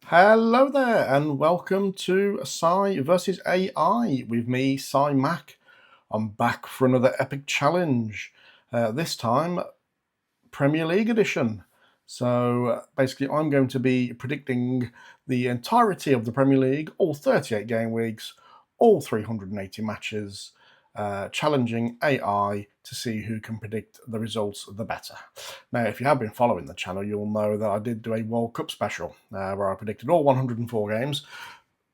Hello there, and welcome to Si versus AI with me, Si Mac. I'm back for another epic challenge. This time, Premier League edition. So basically, I'm going to be predicting the entirety of the Premier League, all 38 game weeks, all 380 matches, challenging AI to see who can predict the results the better. Now, if you have been following the channel, you'll know that I did do a World Cup special where I predicted all 104 games.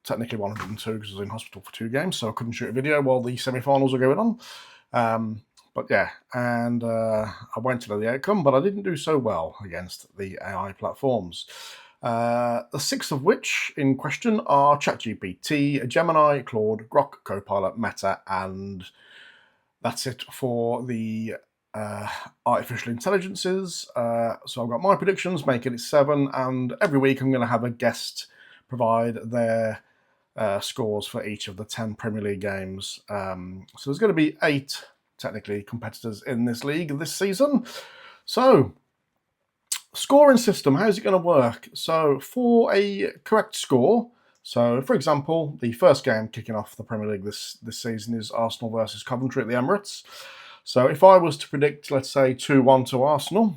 Technically 102 because I was in hospital for 2 games, so I couldn't shoot a video while the semi-finals were going on. But yeah, and I went to know the outcome, but I didn't do so well against the AI platforms. The 6 of which in question are ChatGPT, Gemini, Claude, Grok, Copilot, Meta, and that's it for the artificial intelligences. So I've got my predictions, making it 7, and every week I'm going to have a guest provide their scores for each of the 10 Premier League games. So there's going to be 8 technically competitors in this league this season. So scoring system, how's it going to work? So for a correct score, so for example, the first game kicking off the Premier League this season is Arsenal versus Coventry at the Emirates. So if I was to predict, let's say 2-1 to Arsenal,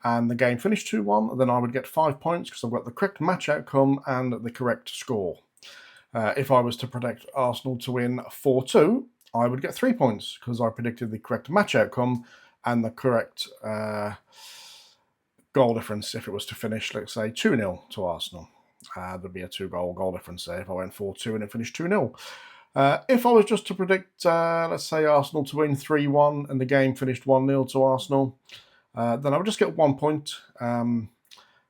and the game finished 2-1, then I would get 5 points because I've got the correct match outcome and the correct score. If I was to predict Arsenal to win 4-2, I would get 3 points because I predicted the correct match outcome and the correct goal difference if it was to finish, let's say, 2-0 to Arsenal. There'd be a 2-goal difference there if I went 4-2 and it finished 2-0. If I was just to predict, let's say, Arsenal to win 3-1 and the game finished 1-0 to Arsenal, then I would just get 1 point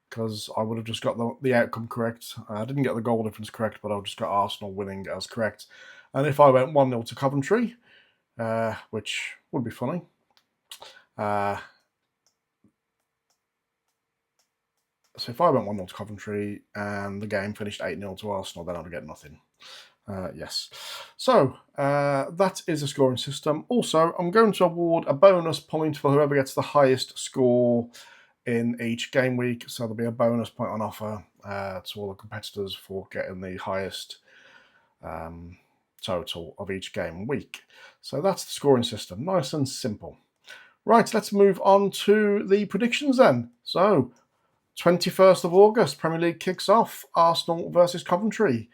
because I would have just got the outcome correct. I didn't get the goal difference correct, but I just got Arsenal winning as correct. And if I went 1-0 to Coventry, which would be funny, so if I went 1-0 to Coventry and the game finished 8-0 to Arsenal, then I would get nothing. Yes. So that is a scoring system. Also, I'm going to award a bonus point for whoever gets the highest score in each game week. So there'll be a bonus point on offer to all the competitors for getting the highest total of each game week. So that's the scoring system. Nice and simple. Right, let's move on to the predictions then. So 21st of August, Premier League kicks off. Arsenal versus Coventry.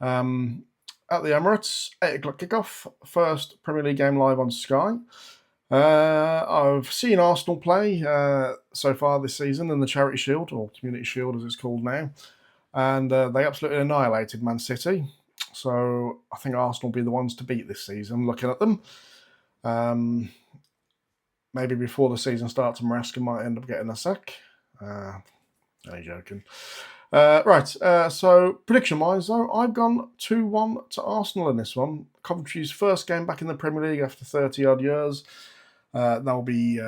At the Emirates, 8 o'clock kickoff. First Premier League game live on Sky. I've seen Arsenal play so far this season in the Charity Shield, or Community Shield as it's called now. And they absolutely annihilated Man City. So I think Arsenal will be the ones to beat this season, looking at them. Maybe before the season starts, Maresca might end up getting a sack. Only joking. Right, so prediction-wise, though, I've gone 2-1 to Arsenal in this one. Coventry's first game back in the Premier League after 30-odd years. They'll be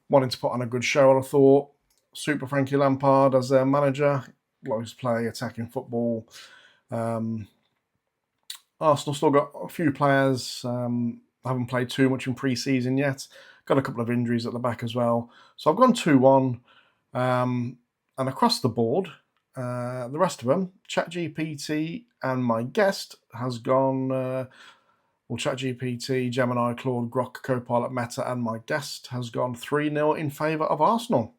wanting to put on a good show, I thought. Super Frankie Lampard as their manager. Likes to play attacking football. Arsenal still got a few players. Haven't played too much in pre-season yet. Got a couple of injuries at the back as well. So I've gone 2-1. And across the board, the rest of them, ChatGPT and my guest has gone, ChatGPT, Gemini, Claude, Grok, Copilot, Meta, and my guest has gone 3-0 in favour of Arsenal.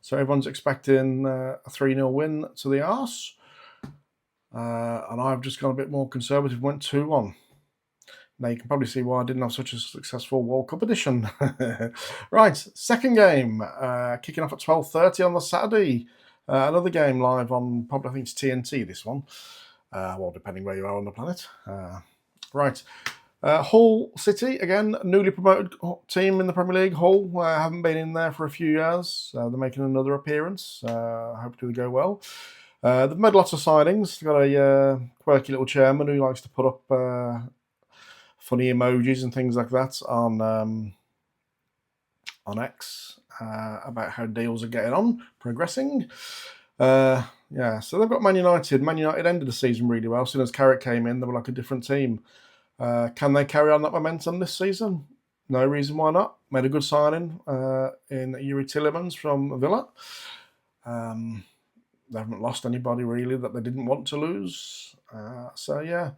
So everyone's expecting a 3-0 win to the Arse. And I've just gone a bit more conservative, went 2-1. Now you can probably see why I didn't have such a successful World Cup edition. Right, second game, kicking off at 12:30 on the Saturday. Another game live on, probably I think it's TNT, this one. Well, depending where you are on the planet. Right, Hull City, again, newly promoted team in the Premier League. Hull haven't been in there for a few years. They're making another appearance. Hopefully they go well. They've made lots of signings. They've got a quirky little chairman who likes to put up funny emojis and things like that on X about how deals are getting on, progressing. Yeah, so they've got Man United. Man United ended the season really well. As soon as Carrick came in, they were like a different team. Can they carry on that momentum this season? No reason why not. Made a good signing in Yuri Tillemans from Villa. They haven't lost anybody really that they didn't want to lose. So yeah,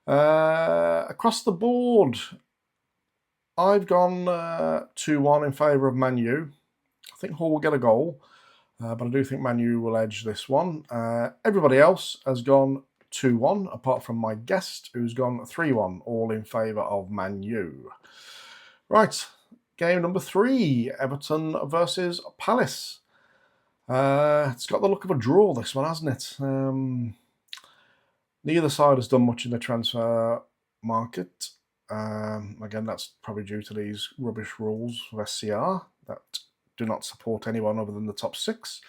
across the board, I've gone 2-1 in favour of Man U. I think Hull will get a goal, but I do think Man U will edge this one. Everybody else has gone 2-1, apart from my guest, who's gone 3-1, all in favour of Man U. Right, game number 3, Everton versus Palace. It's got the look of a draw, this one, hasn't it? Neither side has done much in the transfer market. Again, that's probably due to these rubbish rules of SCR that do not support anyone other than the top 6.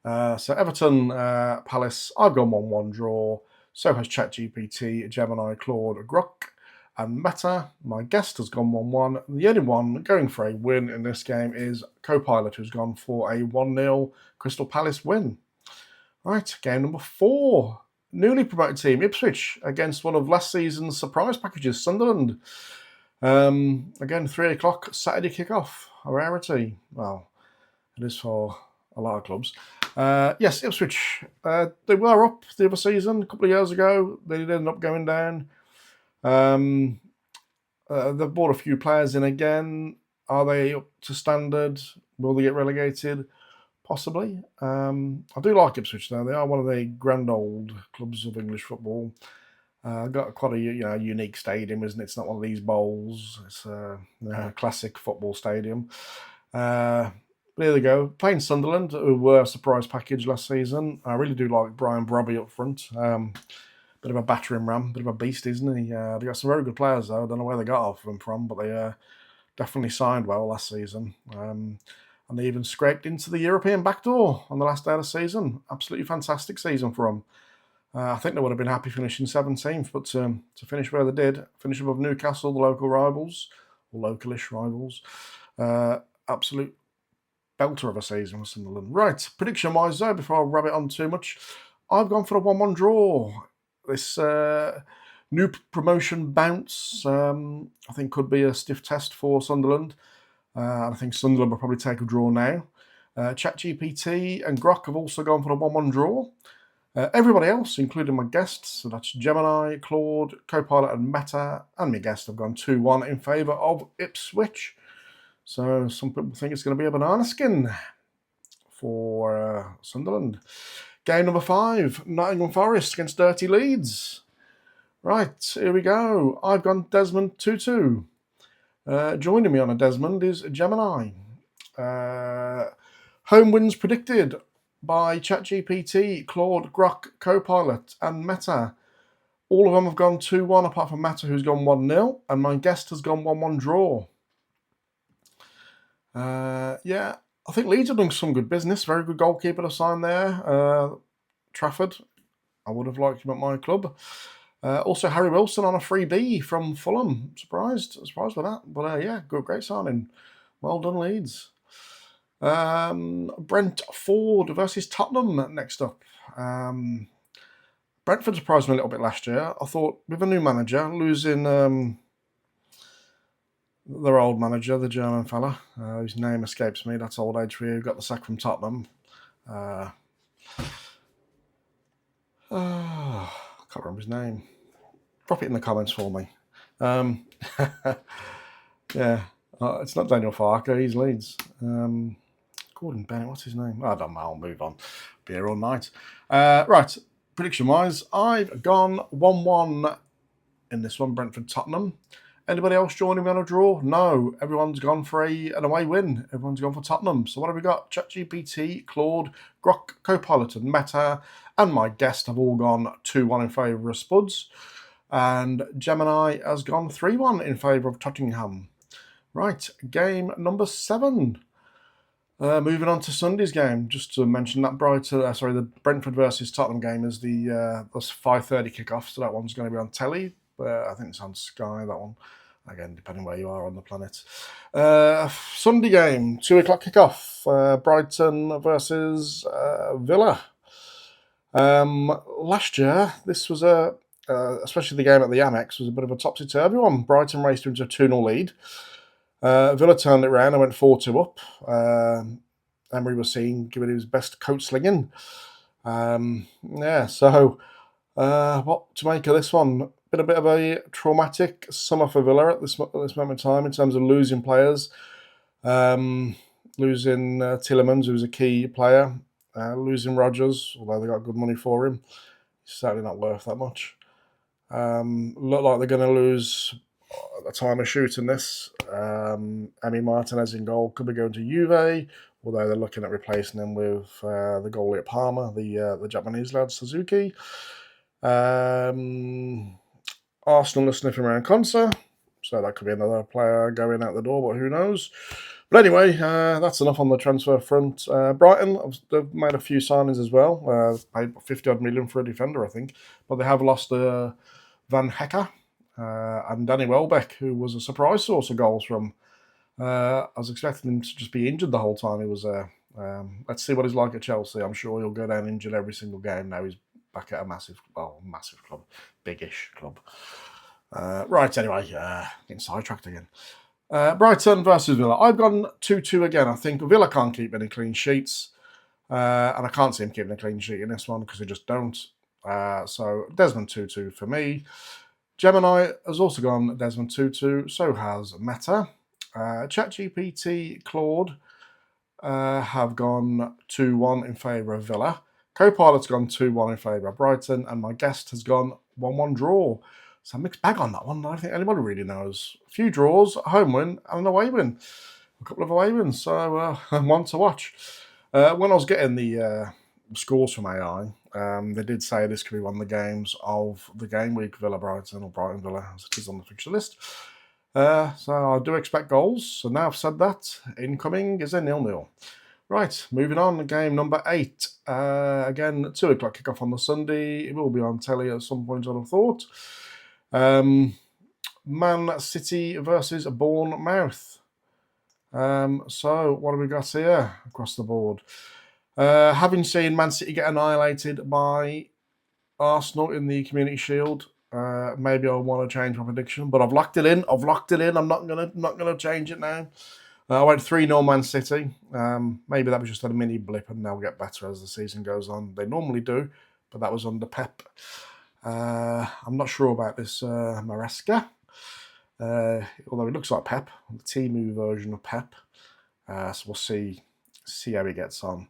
So Everton, Palace, I've gone 1-1 draw. So has ChatGPT, Gemini, Claude, Grok, and Meta. My guest has gone 1-1. The only one going for a win in this game is Copilot, who's gone for a 1-0 Crystal Palace win. Right, game number 4. Newly promoted team, Ipswich, against one of last season's surprise packages, Sunderland. Again, 3 o'clock Saturday kickoff, a rarity. Well, it is for a lot of clubs. Yes, Ipswich. They were up the other season, a couple of years ago. They did end up going down. They've brought a few players in again. Are they up to standard? Will they get relegated? Possibly. I do like Ipswich though. They are one of the grand old clubs of English football. Got quite a unique stadium, isn't it? It's not one of these bowls. It's a classic football stadium. There they go. Playing Sunderland, who were a surprise package last season. I really do like Brian Brobby up front. Bit of a battering ram, bit of a beast, isn't he? They got some very good players though. I don't know where they got off them from, but they definitely signed well last season. And they even scraped into the European backdoor on the last day of the season. Absolutely fantastic season for them. I think they would have been happy finishing 17th, but to finish where they did, finish above Newcastle, the local rivals, or localish rivals, absolute belter of a season for Sunderland. Right, prediction-wise though, before I rub it on too much, I've gone for a 1-1 draw. This new promotion bounce, I think, could be a stiff test for Sunderland. I think Sunderland will probably take a draw now. ChatGPT and Grok have also gone for a 1-1 draw. Everybody else, including my guests, so that's Gemini, Claude, Copilot and Meta, and my guest, have gone 2-1 in favour of Ipswich. So some people think it's going to be a banana skin for Sunderland. Game number 5, Nottingham Forest against Dirty Leeds. Right, here we go. I've gone Desmond 2-2. Joining me on a Desmond is Gemini. Home wins predicted by ChatGPT, Claude, Grok, Copilot, and Meta. All of them have gone 2-1, apart from Meta, who's gone 1-0, and my guest has gone 1-1 draw. Yeah, I think Leeds are doing some good business. Very good goalkeeper to sign there. Trafford, I would have liked him at my club. Also, Harry Wilson on a freebie from Fulham. Surprised by that. But yeah, great signing. Well done, Leeds. Brentford versus Tottenham next up. Brentford surprised me a little bit last year. I thought with a new manager, losing their old manager, the German fella, whose name escapes me. That's old age for you. Got the sack from Tottenham. I can't remember his name. Drop it in the comments for me. Yeah, it's not Daniel Farker, he's Leeds. Gordon Bennett, what's his name? I don't know, I'll move on. Be here all night. Right, prediction-wise, I've gone 1-1 in this one, Brentford-Tottenham. Anybody else joining me on a draw? No, everyone's gone for an away win. Everyone's gone for Tottenham. So what have we got? ChatGPT, Claude, Grok, Copilot and Meta, and my guest have all gone 2-1 in favour of Spuds. And Gemini has gone 3-1 in favour of Tottenham. Right, game number 7. Moving on to Sunday's game, just to mention that the Brentford versus Tottenham game is the 5:30 kickoff, so that one's going to be on telly. I think it's on Sky, that one. Again, depending where you are on the planet. Sunday game, 2 o'clock kickoff. Brighton versus Villa. Last year, this was a especially the game at the Amex, was a bit of a topsy-turvy one. Brighton raced into a 2-0 lead. Villa turned it around and went 4-2 up. Emery was seen giving his best coat slinging. So what to make of this one? Been a bit of a traumatic summer for Villa at this moment in time in terms of losing players. Losing Tielemans, who's a key player. Losing Rodgers, although they got good money for him. He's certainly not worth that much. Look like they're going to lose the time of shooting this. Emi Martinez in goal could be going to Juve, although they're looking at replacing him with the goalie at Parma, the Japanese lad Suzuki. Arsenal are sniffing around Konsa, so that could be another player going out the door, but who knows? But anyway, that's enough on the transfer front. Brighton, they've made a few signings as well. Paid 50-odd million for a defender, I think. But they have lost Van Hecker and Danny Welbeck, who was a surprise source of goals from. I was expecting him to just be injured the whole time he was there. Let's see what he's like at Chelsea. I'm sure he'll go down injured every single game. Now he's back at a massive club, big-ish club. Right, anyway, getting sidetracked again. Brighton versus Villa. I've gone 2-2 again. I think Villa can't keep any clean sheets. And I can't see him keeping a clean sheet in this one because they just don't. So Desmond 2-2 for me. Gemini has also gone Desmond 2-2. So has Meta. ChatGPT, Claude have gone 2-1 in favour of Villa. Copilot's gone 2-1 in favour of Brighton. And my guest has gone 1-1 draw. So a mixed bag on that one. I don't think anybody really knows. A few draws, a home win, and an away win. A couple of away wins, so one to watch. When I was getting the scores from AI, they did say this could be one of the games of the game week, Villa Brighton or Brighton Villa, as it is on the fixture list. So I do expect goals. So now I've said that, incoming is a 0-0. Right, moving on, game number 8. Again, 2 o'clock kickoff on the Sunday. It will be on telly at some point, I'd have thought. Man City versus Bournemouth. So what have we got here across the board? Having seen Man City get annihilated by Arsenal in the Community Shield, maybe I want to change my prediction, but I've locked it in. I'm not gonna change it now. I went 3-0 Man City. Maybe that was just a mini blip, and they'll get better as the season goes on. They normally do, but that was under Pep. I'm not sure about this Maresca, although it looks like Pep, the Timu version of Pep. So we'll see how he gets on.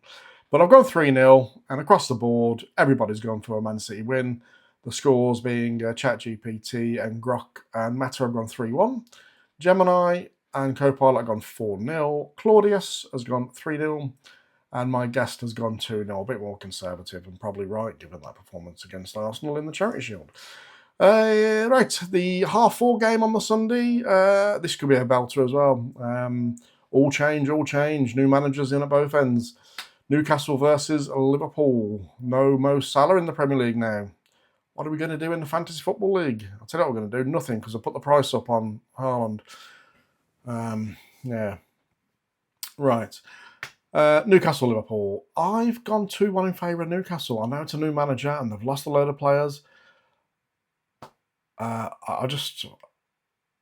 But I've gone 3-0, and across the board, everybody's gone for a Man City win. The scores being ChatGPT and Grok and Meta have gone 3-1. Gemini and Copilot have gone 4-0. Claudius has gone 3-0. And my guest has gone 2-0, a bit more conservative and probably right, given that performance against Arsenal in the Charity Shield. Right, the 4:30 game on the Sunday. This could be a belter as well. All change. New managers in at both ends. Newcastle versus Liverpool. No Mo Salah in the Premier League now. What are we going to do in the Fantasy Football League? I'll tell you what we're going to do. Nothing, because I put the price up on Haaland. Yeah. Right. Newcastle, Liverpool. I've gone 2-1 in favour of Newcastle. I know it's a new manager and they've lost a load of players. I'm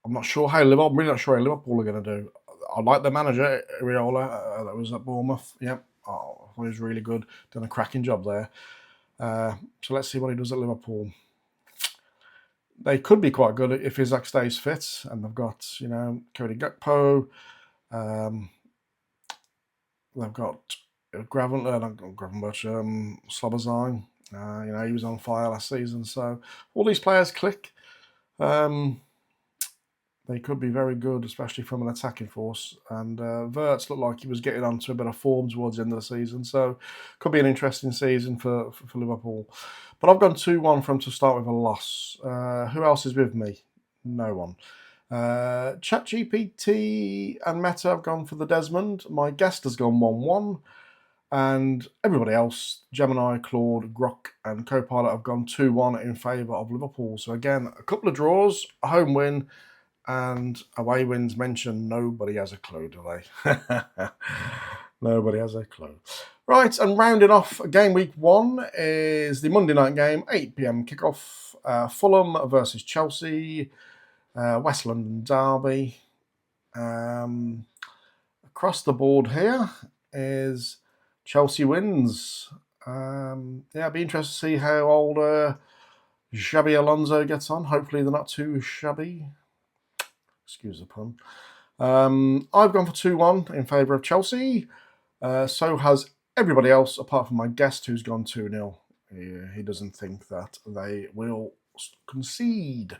not sure how Liverpool. I'm really not sure how Liverpool are going to do. I like the manager, Iriola, that was at Bournemouth. Yep, I thought he was really good. Done a cracking job there. So let's see what he does at Liverpool. They could be quite good if Isaac stays fit, and they've got Cody Gakpo. They've got Slobozine. He was on fire last season. So all these players click. They could be very good, especially from an attacking force. And Wirtz looked like he was getting onto a bit of form towards the end of the season. So could be an interesting season for Liverpool. But I've gone 2-1 for them to start with a loss. Who else is with me? No one. ChatGPT and Meta have gone for the Desmond. My guest has gone 1-1. And everybody else, Gemini, Claude, Grok, and Copilot have gone 2-1 in favour of Liverpool. So again, a couple of draws, a home win, and away wins mentioned. Nobody has a clue, do they? Nobody has a clue. Right, and rounding off game week 1 is the Monday night game, 8 p.m. kickoff. Fulham versus Chelsea, West London derby. Across the board here is Chelsea wins. Yeah, it'd be interesting to see how old Xabi Alonso gets on. Hopefully they're not too shabby. Excuse the pun. I've gone for 2-1 in favour of Chelsea. So has everybody else, apart from my guest, who's gone 2-0. He doesn't think that they will concede.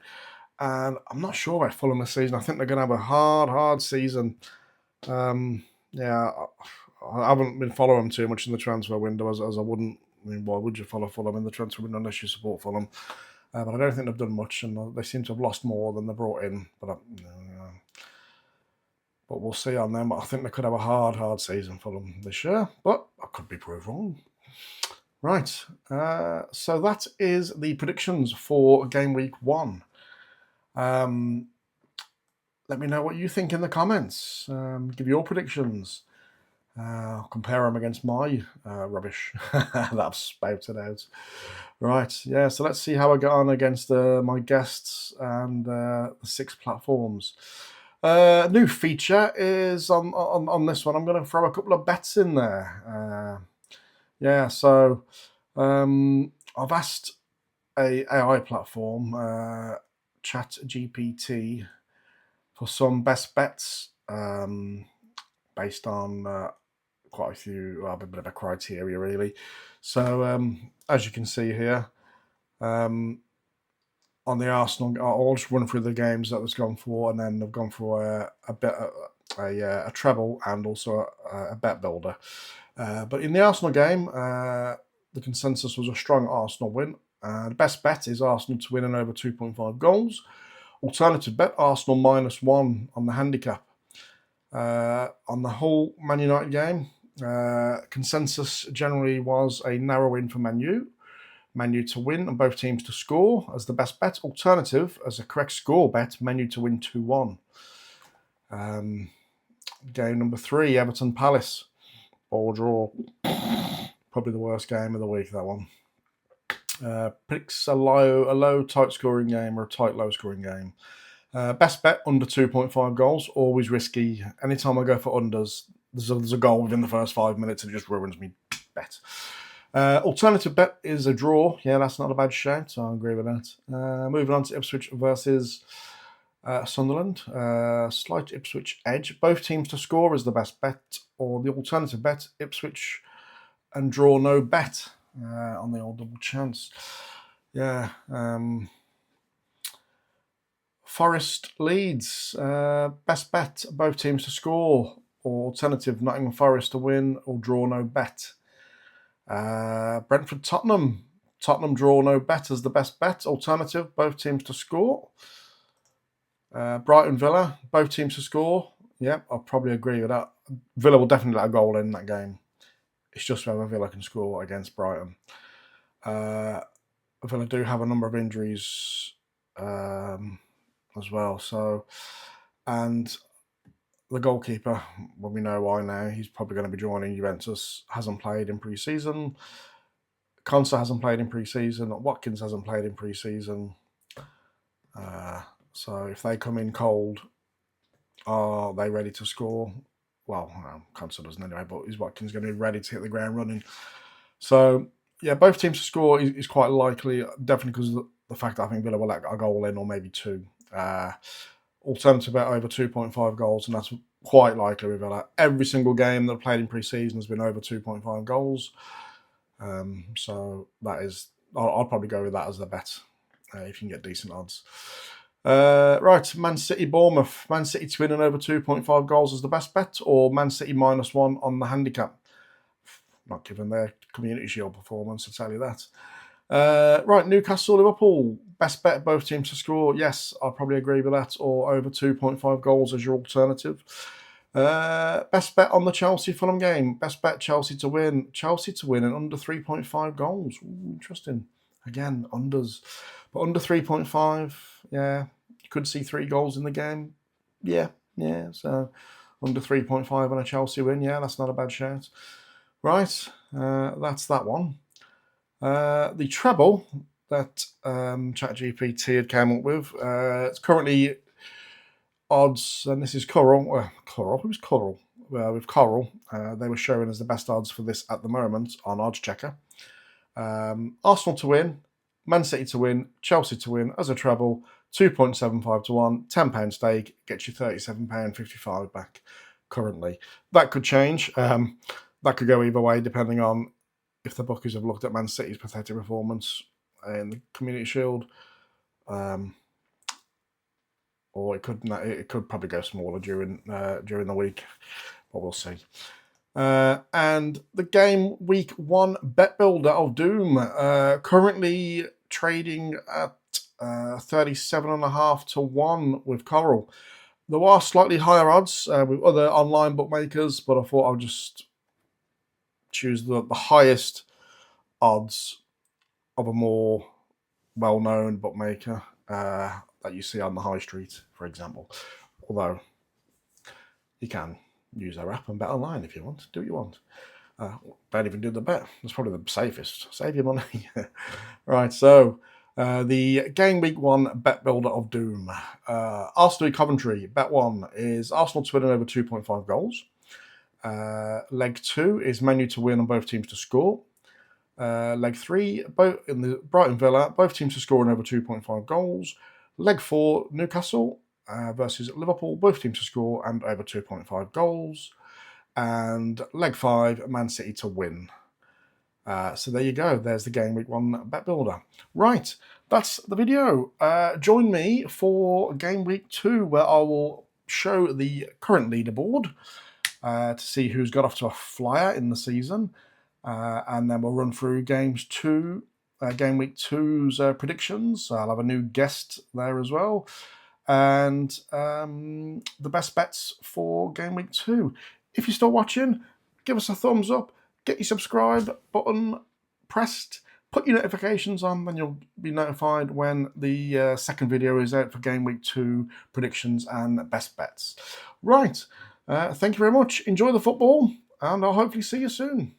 And I'm not sure about Fulham this season. I think they're going to have a hard season. Yeah, I haven't been following them too much in the transfer window, as I wouldn't. I mean, why would you follow Fulham in the transfer window unless you support Fulham? But I don't think they've done much, and they seem to have lost more than they brought in. But we'll see on them. I think they could have a hard season for them this year, but I could be proved wrong. Right, so that is the predictions for game week 1. Let me know what you think in the comments. Give your predictions. Compare them against my rubbish that I've spouted out. Right, yeah, so let's see how I get on against my guests and the 6 platforms. New feature is on this one. I'm going to throw a couple of bets in there. Yeah, so I've asked a AI platform, ChatGPT, for some best bets based on quite a few, a bit of a criteria really. So as you can see here, on the Arsenal, I'll just run through the games that was gone for, and then I've gone for a treble and also a bet builder. But in the Arsenal game, the consensus was a strong Arsenal win. The best bet is Arsenal to win and over 2.5 goals. Alternative bet, Arsenal -1 on the handicap. On the whole Man United game, consensus generally was a narrow win for Man U. Man U to win and both teams to score as the best bet. Alternative, as a correct score bet, Man U to win 2-1. Game number 3, Everton Palace. Ball draw. Probably the worst game of the week, that one. Picks a low, tight scoring game or a tight, low scoring game. Best bet, under 2.5 goals. Always risky. Anytime I go for unders, there's a goal within the first 5 minutes and it just ruins me bet. Alternative bet is a draw. Yeah, that's not a bad shout, so I agree with that. Moving on to Ipswich versus Sunderland. Slight Ipswich edge. Both teams to score is the best bet, or the alternative bet, Ipswich and draw no bet on the old double chance. Yeah. Forest Leeds. Best bet, both teams to score, or alternative, Nottingham Forest to win or draw no bet. Brentford Tottenham. Tottenham draw no bet as the best bet. Alternative, both teams to score. Brighton Villa, both teams to score. Yep, I'll probably agree with that. Villa will definitely let a goal in that game. It's just whether Villa can score against Brighton. Villa do have a number of injuries as well. So, and the goalkeeper, well, we know why now. He's probably going to be joining Juventus. Hasn't played in pre-season. Konsa hasn't played in pre-season. Watkins hasn't played in pre-season. So if they come in cold, are they ready to score? Well, Konsa doesn't anyway, but is Watkins going to be ready to hit the ground running? So, yeah, both teams to score is quite likely, definitely because of the fact that I think Villa will let a goal in or maybe 2. Alternative bet over 2.5 goals, and that's quite likely with Villa. Every single game that I've played in pre-season has been over 2.5 goals. So that is, I'll probably go with that as the bet if you can get decent odds. Right, Man City Bournemouth. Man City to win and over 2.5 goals as the best bet, or Man City -1 on the handicap. Not given their Community Shield performance, I'll tell you that. Right, Newcastle Liverpool. Best bet, both teams to score. Yes, I'll probably agree with that, or over 2.5 goals as your alternative. Best bet on the Chelsea Fulham game. Best bet, Chelsea to win. Chelsea to win and under 3.5 goals. Ooh, interesting. Again, unders. But under 3.5, yeah. You could see 3 goals in the game. Yeah. So under 3.5 on a Chelsea win. Yeah, that's not a bad shout. Right, that's that one. The treble that ChatGPT had came up with, it's currently odds, and this is Coral. Who's Coral? With Coral, they were showing as the best odds for this at the moment on Odds Checker. Arsenal to win, Man City to win, Chelsea to win as a treble, 2.75 to 1, £10 stake, gets you £37.55 back currently. That could change. That could go either way depending on if the bookies have looked at Man City's pathetic performance in the Community Shield. Or it could probably go smaller during the week, but we'll see. And the game week 1 bet builder of Doom, currently trading at 37.5 to 1 with Coral. There are slightly higher odds with other online bookmakers, but I thought I'll just choose the highest odds of a more well-known bookmaker that you see on the high street, for example. Although you can use our app and bet online if you want. Do what you want. Don't even do the bet. That's probably the safest. Save your money. Right, so the game week 1 bet builder of Doom. Arsenal Coventry, bet 1 is Arsenal to win over 2.5 goals. Leg 2 is Man U to win and both teams to score. Leg 3, both in the Brighton Villa, both teams to score and over 2.5 goals. Leg 4, Newcastle versus Liverpool, both teams to score and over 2.5 goals. And leg 5, Man City to win. So there you go. There's the game week 1 bet builder. Right, that's the video. Join me for game week 2, where I will show the current leaderboard to see who's got off to a flyer in the season. And then we'll run through game week 2's predictions. I'll have a new guest there as well. And the best bets for game week 2. If you're still watching, give us a thumbs up, get your subscribe button pressed, put your notifications on, then you'll be notified when the second video is out for game week 2 predictions and best bets. Right, thank you very much. Enjoy the football, and I'll hopefully see you soon.